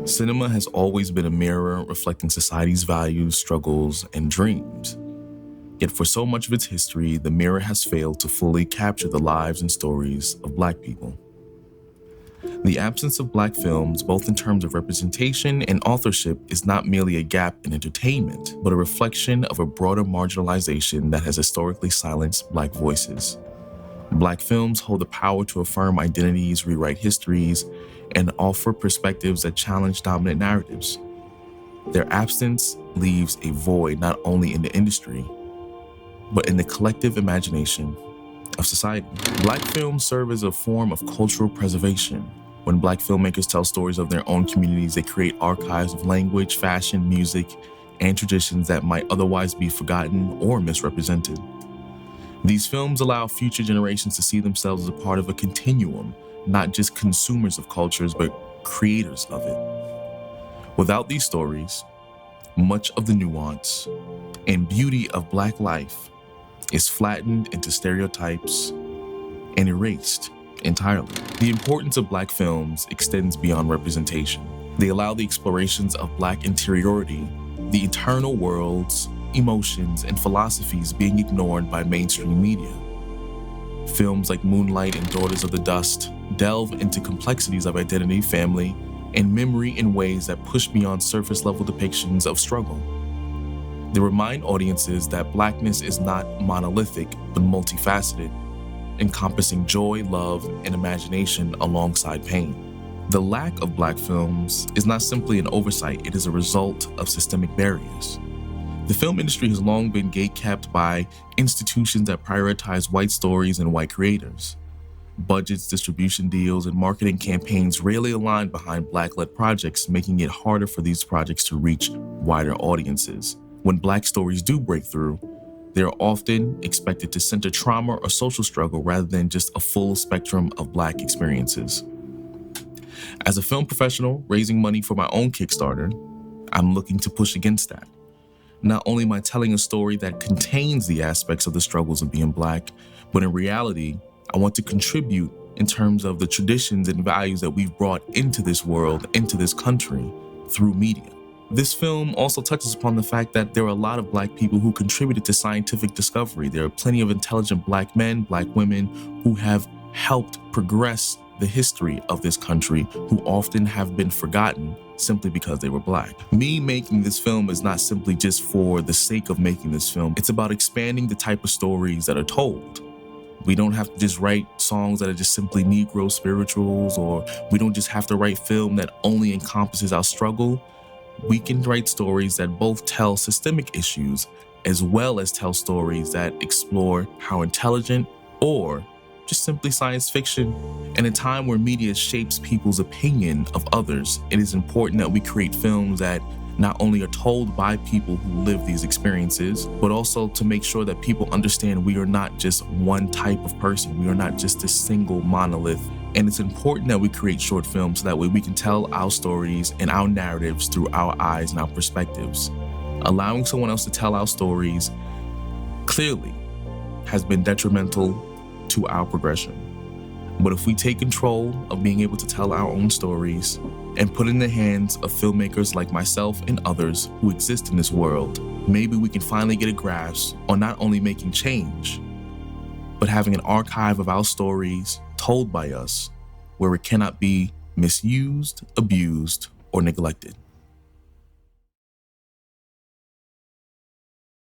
Cinema has always been a mirror reflecting society's values, struggles, and dreams. Yet for so much of its history, the mirror has failed to fully capture the lives and stories of Black people. The absence of Black films, both in terms of representation and authorship, is not merely a gap in entertainment, but a reflection of a broader marginalization that has historically silenced Black voices. Black films hold the power to affirm identities, rewrite histories, and offer perspectives that challenge dominant narratives. Their absence leaves a void not only in the industry, but in the collective imagination of society. Black films serve as a form of cultural preservation. When Black filmmakers tell stories of their own communities, they create archives of language, fashion, music, and traditions that might otherwise be forgotten or misrepresented. These films allow future generations to see themselves as a part of a continuum, not just consumers of cultures, but creators of it. Without these stories, much of the nuance and beauty of Black life is flattened into stereotypes and erased entirely. The importance of Black films extends beyond representation. They allow the explorations of Black interiority, the internal worlds, emotions, and philosophies being ignored by mainstream media. Films like Moonlight and Daughters of the Dust delve into complexities of identity, family, and memory in ways that push beyond surface-level depictions of struggle. They remind audiences that Blackness is not monolithic, but multifaceted, encompassing joy, love, and imagination alongside pain. The lack of Black films is not simply an oversight, it is a result of systemic barriers. The film industry has long been gatekept by institutions that prioritize white stories and white creators. Budgets, distribution deals, and marketing campaigns rarely align behind Black-led projects, making it harder for these projects to reach wider audiences. When Black stories do break through, they are often expected to center trauma or social struggle rather than just a full spectrum of Black experiences. As a film professional raising money for my own Kickstarter, I'm looking to push against that. Not only am I telling a story that contains the aspects of the struggles of being Black, but in reality, I want to contribute in terms of the traditions and values that we've brought into this world, into this country, through media. This film also touches upon the fact that there are a lot of Black people who contributed to scientific discovery. There are plenty of intelligent Black men, Black women who have helped progress the history of this country, who often have been forgotten simply because they were Black. Me making this film is not simply just for the sake of making this film. It's about expanding the type of stories that are told. We don't have to just write songs that are just simply Negro spirituals, or we don't just have to write film that only encompasses our struggle. We can write stories that both tell systemic issues as well as tell stories that explore how intelligent or just simply science fiction. In a time where media shapes people's opinion of others, it is important that we create films that not only are told by people who live these experiences, but also to make sure that people understand we are not just one type of person. We are not just a single monolith. And it's important that we create short films so that way we can tell our stories and our narratives through our eyes and our perspectives. Allowing someone else to tell our stories clearly has been detrimental to our progression. But if we take control of being able to tell our own stories and put in the hands of filmmakers like myself and others who exist in this world, maybe we can finally get a grasp on not only making change, but having an archive of our stories told by us where it cannot be misused, abused, or neglected.